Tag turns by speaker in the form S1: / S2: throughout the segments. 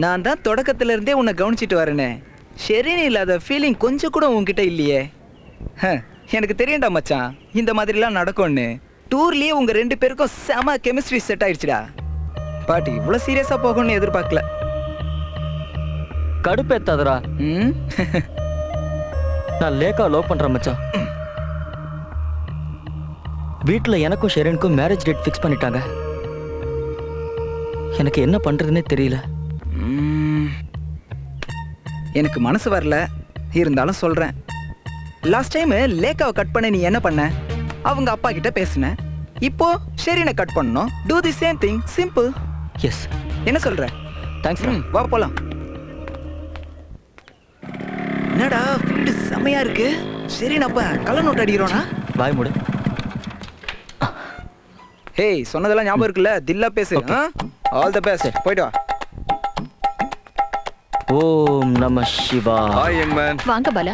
S1: நான் தான் தொடக்கத்துல இருந்தே உன்னை கவனிச்சிட்டு வரேனே. ஷெரின் இல்லாத ஃபீலிங் கொஞ்சம் கூட உன்கிட்ட இல்லையே. எனக்கு தெரியண்டா மச்சான், இந்த மாதிரிலாம் நடக்கும்னு. டூர்லயே உங்க 2 பேருக்கும் செம கெமிஸ்ட்ரி செட் ஆயிடுச்சுடா. பட் இவ்வளவு சீரியஸா போகும்னு எதிர்பார்க்கல.
S2: கடுப்பேத்தாதடா. நான் லேக்கா லவ் பண்றேன் மச்சான். வீட்டில் எனக்கும் ஷெரினுக்கும் மேரேஜ் டேட் ஃபிக்ஸ் பண்ணிட்டாங்க. எனக்கு என்ன பண்றதுன்னே தெரியல.
S1: எனக்கு மனசு வரல, இருந்தாலும் சொல்றேன். லாஸ்ட் டைம் லேக்காவை கட் பண்ண நீ என்ன பண்ண? அவங்க அப்பா கிட்ட பேசுன. இப்போ ஷெரினை கட் பண்ணணும். Do the same thing, simple.
S2: Yes.
S1: என்ன சொல்ற?
S2: தேங்க்ஸ்.
S1: வா போலாம். என்னடா ஃபீல்டு செமையா இருக்கு. ஷெரின் அப்ப கள்ள நோட் அடிக்கிறோனா?
S2: பாய் மூடு.
S1: ஹேய், சொன்னதெல்லாம் ஞாபகம் இருக்குல்ல? தில்லா பேசு. All the best. போய்ட்டு வா.
S3: ஓம் நம சிவா.
S4: Hi young man.
S5: வாங்க பாலா.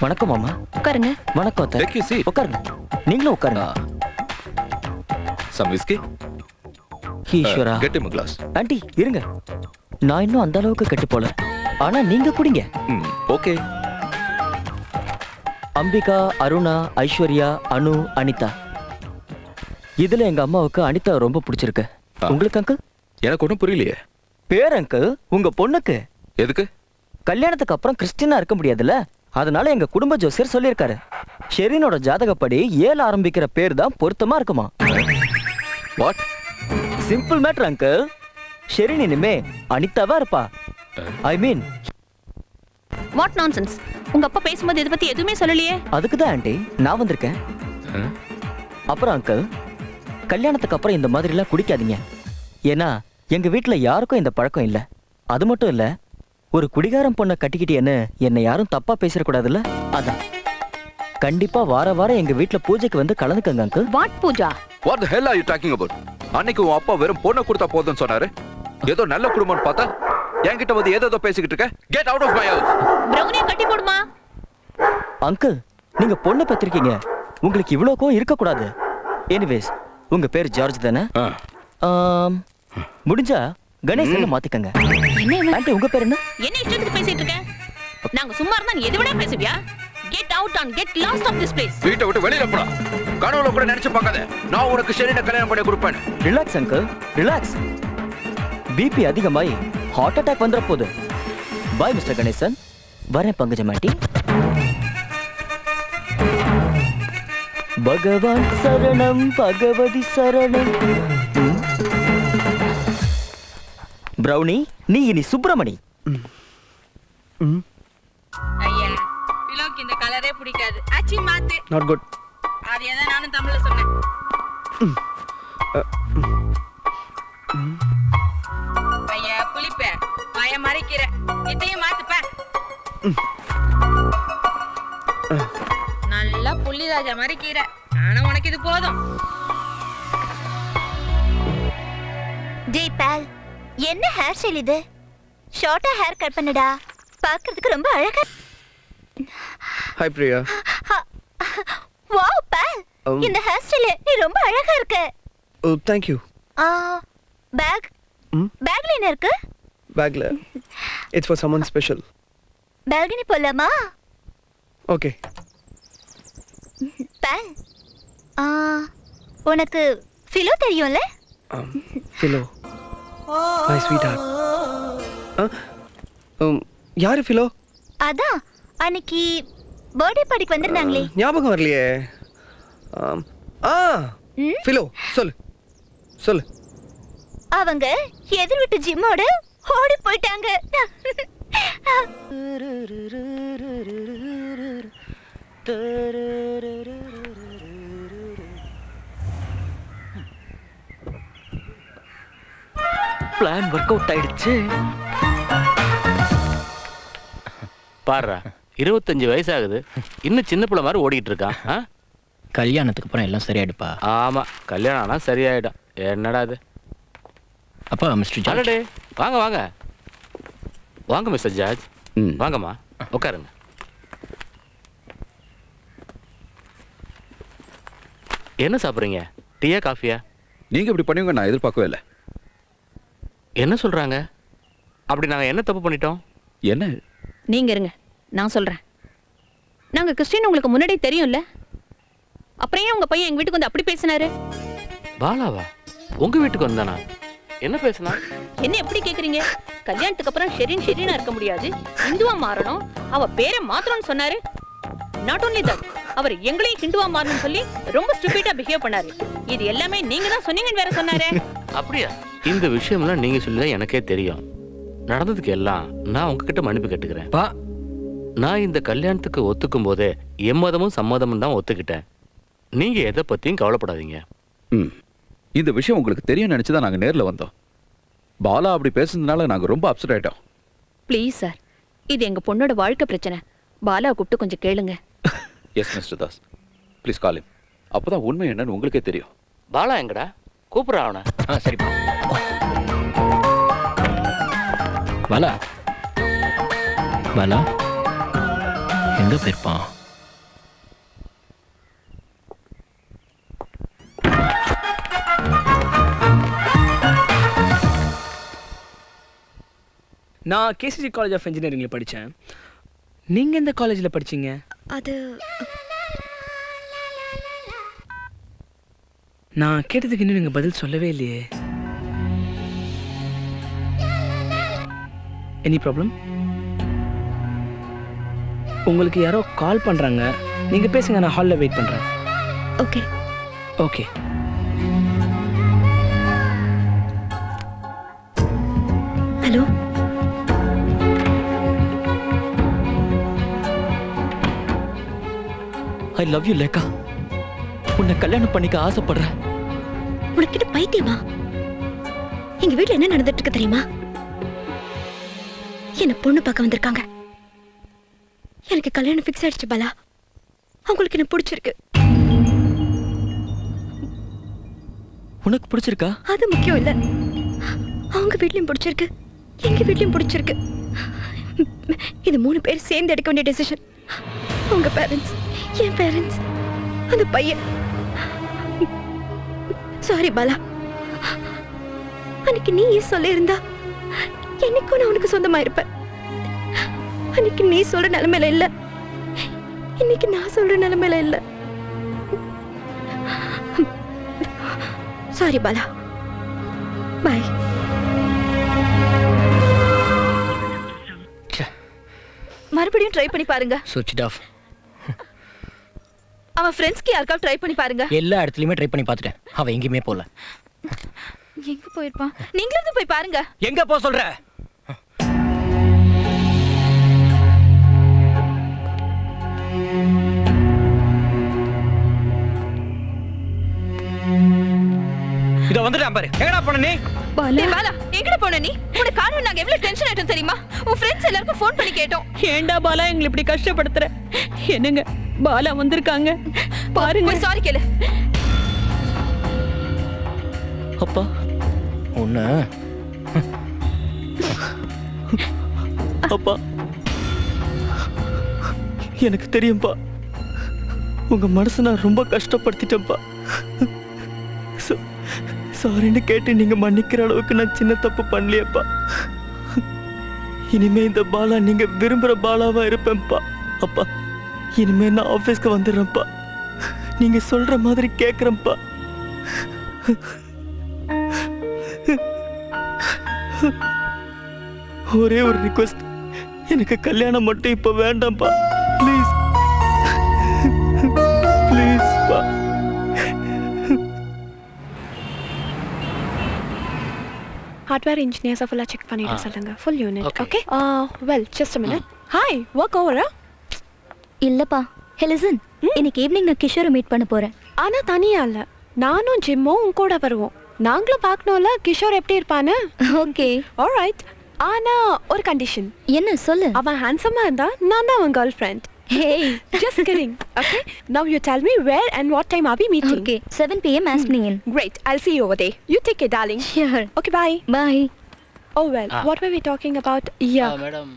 S2: வணக்கம் மாமா.
S5: உட்காருங்க.
S2: வணக்கம் அத்தை.
S4: Take you seat.
S2: உட்காருங்க. நீங்களும் உட்காருங்க.
S4: Some whisky.
S2: ஈஸ்வரா.
S4: Get him a glass.
S2: Aunty இருங்க, நான் இன்னும் அந்த அளவுக்கு கெட்டு போல. ஆனா நீங்க குடிங்க.
S4: ஓகே.
S2: அம்பிகா, அருணா, ஐஸ்வர்யா, அனு, அனிதா. இதுல எங்க அம்மாவுக்கு அனிதா ரொம்ப பிடிச்சிருக்கு. உங்களுக்கு அங்கிள்?
S4: எனக்கு ஒன்றும் புரியலையே.
S2: பேர் அங்கிள் உங்க பொண்ணுக்கு.
S4: எதுக்கு?
S2: கல்யாணத்துக்கு அப்புறம் கிறிஸ்டினா இருக்க முடியாதுல்ல, அதனால எங்க குடும்ப ஜோசியர் சொல்லியிருக்காரு. ஷெரினோட ஜாதகப்படி 7 ஆரம்பிக்கிற பேர் தான் பொருத்தமா இருக்குமா.
S4: What?
S2: Simple matter uncle. Sherin இனிமே அனிதாவா இருப்பா. I mean.
S5: What nonsense. உங்க அப்பா பேசும்போது இத பத்தி எதுவுமே சொல்லலையே.
S2: அதுக்கு தான் ஆண்டி நான் வந்திருக்கேன். அப்புறம் அங்கிள், கல்யாணத்துக்கு அப்புறம் இந்த மாதிரி எல்லாம் குடிக்காதீங்க. ஏன்னா எங்க வீட்டுல யாருக்கும் இந்த பழக்கம் இல்ல. அது மட்டும் இல்ல, ஒரு குடிகாரம் பொண்ணை கட்டிக்கிட்டேன்னு என்னை யாரும் தப்பா பேசிடக்கூடாதுல்ல. அதான் கண்டிப்பா வார வாரம் எங்க வீட்டுல பூஜைக்கு வந்து கலந்துக்கங்க uncle.
S5: What puja?
S4: What the hell are you talking about? அன்னைக்கு உன் அப்பா வெறும் பொண்ணை கொடுத்தா போதும்னு சொன்னாரு. ஏதோ நல்ல குடும்பம்னு பார்த்தா என்கிட்ட வந்து ஏதோ பேசிக்கிட்டு இருக்க. Get out of my house.
S5: பிரவுனியை கட்டி போடுமா?
S2: அங்கிள், நீங்க பொண்ணு பெற்றிருக்கீங்க, உங்களுக்கு இவ்வளோ கோவம் இருக்கக்கூடாது. எனிவேஸ், உங்க பேர் ஜார்ஜ் தானே? முடிஞ்சா கணேசன் மாத்திக்கங்க.
S5: என்ன
S2: ஆண்டி உங்க பேர் என்ன?
S5: என்ன இஷ்டத்துக்கு பேசிட்டு இருக்க? நாங்க சும்மா இருந்தா நீ எது விட பேசுவியா? Get out and get lost of this place.
S4: வீட்டை விட்டு வெளியில போடா. கனவுல கூட நினைச்சு பார்க்காத நான் உனக்கு ஷெரினை கல்யாணம் பண்ணி கொடுப்பேன்.
S2: Relax uncle, relax. பிபி அதிகமாயி ஹார்ட் அட்டாக் வந்துற போகுது. Bye mister Ganesan. வரேன் பங்கஜம் ஆண்டி. பகவான் சரணம், பகவதி சரணம். பிரவுனி, நீ இனி சுப்பிரமணி.
S6: ஐயா, பிலோக்கு இந்த கலரே பிடிக்காது. ஆச்சி மாத்து.
S1: Not good.
S6: அதே தான் நானும் தமிழ்ல சொன்னேன். ஐயா, புளிப்பே வாய மறைக்கிற. இதையும் மாத்துப்பா. நல்லா புள்ளிராஜா மறைக்கிற. ஆனா உனக்கு இது போதும்.
S7: டேய் பால், என்ன ஹேர் ஸ்டைல் இது? ஷார்ட்டா ஹேர் கட் பண்ணுடா, பார்க்கிறதுக்கு ரொம்ப அழகா.
S1: ஹாய் பிரியா.
S7: வாவ் பால், இந்த ஹேர் ஸ்டைல் நீ ரொம்ப அழகா இருக்க.
S1: ஓ थैंक यू.
S7: பேக் பேக்ல என்ன இருக்கு?
S1: பேக்ல it's for someone special.
S7: Balcony போலாமா?
S1: ஓகே.
S7: பால், உனக்கு ஃபிலோ தெரியும்ல?
S1: Philo my sweetheart. யாரு ஃபிலோ?
S7: அதான் அன்னைக்கு பர்த்டே பார்ட்டிக்கு வந்திருந்தாங்களே.
S1: ஞாபகம் வரலையே. ஃபிலோ சொல்லு சொல்லு.
S7: அவங்க எதிர் வீட்டு ஜிம்மோட ஓடி போயிட்டாங்க.
S2: பிளான் ஒர்க் அவுட் ஆயிடுச்சு.
S3: பாருடா, 25 வயசு ஆகுது, இன்னும் சின்ன பிள்ளை மாதிரி ஓடிக்கிட்டு இருக்கான்.
S8: கல்யாணத்துக்கு அப்புறம் எல்லாம் சரியாயிடுப்பா.
S3: ஆமா, கல்யாணம் ஆனா சரியாயிடும். என்னடா இது?
S8: அப்பா மிஸ்டர் ஜார்ஜ்.
S3: வாங்க வாங்க வாங்க மிஸ்டர் ஜார்ஜ். வாங்கம்மா, உட்காருங்க. என்ன சாப்பிட்றீங்க? டீயா காஃபியா?
S4: நீங்க இப்படி பண்ணுவீங்க நான் எதிர்பார்க்கவே இல்லை.
S3: என்ன சொல்றாங்க? அப்படி நாங்க என்ன தப்பு பண்ணிட்டோம்?
S4: என்ன?
S5: நீங்க இருங்க, நான் சொல்றேன். நாங்க கிறிஸ்டின் உங்களுக்கு முன்னாடி தெரியும்ல, அப்புறம் ஏன் உங்க பையன் எங்க வீட்டுக்கு வந்து அப்படி பேசினாரு?
S3: பாலாவா உங்க வீட்டுக்கு வந்தானா? என்ன பேசினா?
S5: என்ன எப்படி கேக்குறீங்க? கல்யாணத்துக்கு அப்புறம் ஷெரீனா இருக்க முடியாது, ஹிந்துவா மாறணும், அவ பேரை மாத்தணும்னு சொன்னாரு. நாட் ஓன்லி தட், அவர் எங்களையும் ஹிந்துவா மாறணும்னு சொல்லி ரொம்ப ஸ்டூபிடா பிஹேவ் பண்ணாரு. இது எல்லாமே நீங்க தான் சொன்னீங்கன்னு வேற சொன்னாரு.
S3: அப்படியா? இந்த விஷயம்லாம் நீங்க சொல்லிதான் எனக்கே தெரியும். நடந்ததுக்கு எல்லாம் நான் உங்ககிட்ட மன்னிப்பு கேட்டுக்கிறேன். நான் இந்த கல்யாணத்துக்கு ஒத்துக்கும் போதே எம்மதமும் சம்மதமும் தான் ஒத்துக்கிட்டேன். நீங்க எதை பத்தியும் கவலைப்படாதீங்க.
S4: இந்த விஷயம் உங்களுக்கு தெரியும் நினைச்சுதான் நாங்க நேர்ல வந்தோம். பாலா அப்படி பேசுனதுனால நாங்க ரொம்ப அப்செட் ஆயிட்டோம்.
S5: ப்ளீஸ் சார், இது எங்க பொண்ணோட வாழ்க்கை பிரச்சனை. பாலா கூப்பிட்டு கொஞ்சம் கேளுங்க.
S4: S mister Das, please call him. அப்பதான் உண்மை என்னன்னு உங்களுக்கே தெரியும்.
S3: பாலா எங்கடா? கூப்பிடுறா அவனை.
S8: சரிப்பா. பாலா பாலா எங்க போயிருப்பான்?
S9: நான் கேசிஜி காலேஜ் ஆஃப் இன்ஜினியரிங்ல படித்தேன். நீங்கள் எந்த காலேஜில் படிச்சீங்க?
S7: அது
S9: நான் கேட்டதுக்கு இன்னும் நீங்கள் பதில் சொல்லவே இல்லையே. Any problem? உங்களுக்கு யாரோ கால் பண்ணுறாங்க, நீங்கள் பேசுங்க, நான் ஹாலில் வெயிட் பண்ணுறேன்.
S7: Okay.
S9: Okay.
S7: Hello.
S2: I love you Lekha. உன்னை கல்யாணம் பண்ணிக்க ஆசைப்படுறேன்.
S7: உனக்கிட்ட பைத்தியமா? எங்க வீட்டுல என்ன நடந்துட்டு இருக்கு தெரியுமா? என்ன பொண்ணு பார்க்க வந்திருக்காங்க. எனக்கு கல்யாணம் ஃபிக்ஸ் ஆயிடுச்சு பாலா. அவங்களுக்கு என்ன பிடிச்சிருக்கு.
S2: உனக்கு பிடிச்சிருக்கா?
S7: அது முக்கியம் இல்ல, அவங்க வீட்லயும் பிடிச்சிருக்கு, எங்க வீட்லயும் பிடிச்சிருக்கு. இது 3 பேர் சேர்ந்து எடுக்க வேண்டிய டெசிஷன். உங்க பேரண்ட்ஸ், என் பேரண்ட்ஸ், அந்த பையன். சாரி பாலா, அன்னைக்கு நீ சொல்ல இருந்தா என்னைக்கும் நான் உனக்கு சொந்தமா இருப்பேன். அன்னைக்கு நீ சொல்ற நிலைமையில இல்ல, இன்னைக்கு நான் சொல்ற நிலைமையில இல்ல. சாரி பாலா, பாய். மறுபடியும் ட்ரை பண்ணி பாருங்க.
S8: சுவிட்ச் ஆஃப்.
S7: அவன் ஃப்ரெண்ட்ஸ்க்கு யாருக்காவது ட்ரை பண்ணி பாருங்க.
S8: எல்லா இடத்துலயுமே ட்ரை பண்ணி பார்த்துட்டேன், அவன் எங்கேயுமே போல.
S7: எங்க போயிருப்பான்? நீங்களும் போய் பாருங்க.
S8: எங்க போ சொல்ற?
S1: இத வந்துட்டான் பாரு. எங்கடா போன நீ?
S7: பாலா, எங்கட போன நீ? உனக்கு காரணம் நாங்க எவ்வளவு டென்ஷன் ஆயிட்டோம் தெரியுமா? உன் ஃப்ரெண்ட்ஸ் எல்லாருக்கும் ஃபோன் பண்ணி கேட்டோம்.
S5: ஏண்டா பாலா எங்களை இப்படி கஷ்டப்படுத்துற? என்னங்க, பாலா வந்திருக்காங்க பாருங்க.
S7: சாரி கேளு.
S2: அப்பா
S8: ஒண்ணு.
S2: அப்பா, எனக்கு தெரியும்பா, உங்க மனசை நான் ரொம்ப கஷ்டப்படுத்திட்டேன்ப்பா. சாரின்னு கேட்டு நீங்க மன்னிக்கிற அளவுக்கு நான் சின்ன தப்பு பண்ணலையப்பா. இனிமே இந்த பாலா நீங்க விரும்புற பாலாவா இருப்பேன்ப்பா. அப்பா, இனிமே நான் ஆபீஸ்க்கு வந்துடுறேன்ப்பா. நீங்க சொல்ற மாதிரி கேட்குறேன்ப்பா. ஒரே ஒரு ரிக்வெஸ்ட், எனக்கு கல்யாணம் மட்டும் இப்ப வேண்டாம்ப்பா. ப்ளீஸ் ப்ளீஸ் பா.
S10: Hardware engineers full check பண்ணிட்டு சொல்லுங்க. Full unit. Okay. Well, just a minute. Hi, work over.
S7: இல்லப்பா. Hey listen, இன்னைக்கு ஈவினிங் நான் கிஷோரை மீட் பண்ண போறேன்.
S10: ஆனா தனியா இல்ல, நானும் ஜிம்மும் உன் கூட வருவோம். நாங்களும் பார்க்கணும்ல கிஷோர் எப்படி இருப்பான்னு.
S7: ஓகே.
S10: ஆல்ரைட். ஆனா ஒரு கண்டிஷன்.
S7: என்ன சொல்லு?
S10: அவன் ஹேண்ட்ஸமா இருந்தா நான் தான் அவன் girl friend.
S7: Hey,
S10: just kidding. Okay. Now you tell me where and what time are we meeting?
S7: Okay, 7 p.m. asking in.
S10: Great. I'll see you over there. You take care, darling.
S7: Sure.
S10: Okay, bye.
S7: Bye.
S10: Oh well, what were we talking about? Yeah.
S8: Madam,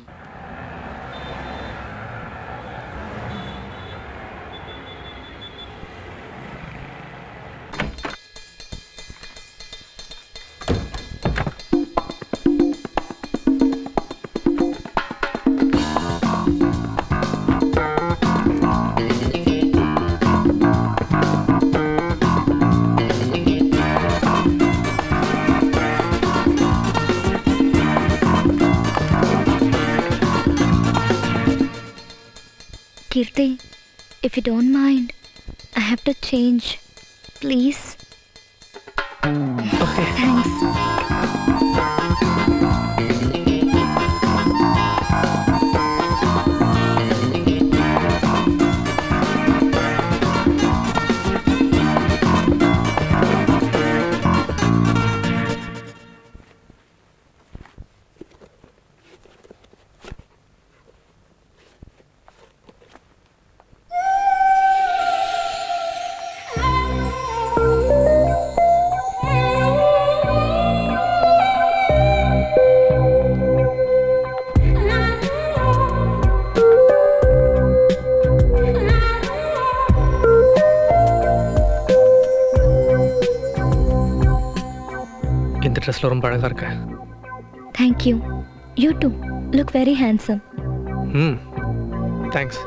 S7: Kirti, if you don't mind, I have to change. Please.
S9: Okay.
S7: Thanks.
S9: இந்த ட்ரெஸ்ல ரொம்ப அழகா இருக்க.
S7: Thank you. You too. Look very handsome.
S9: Thanks.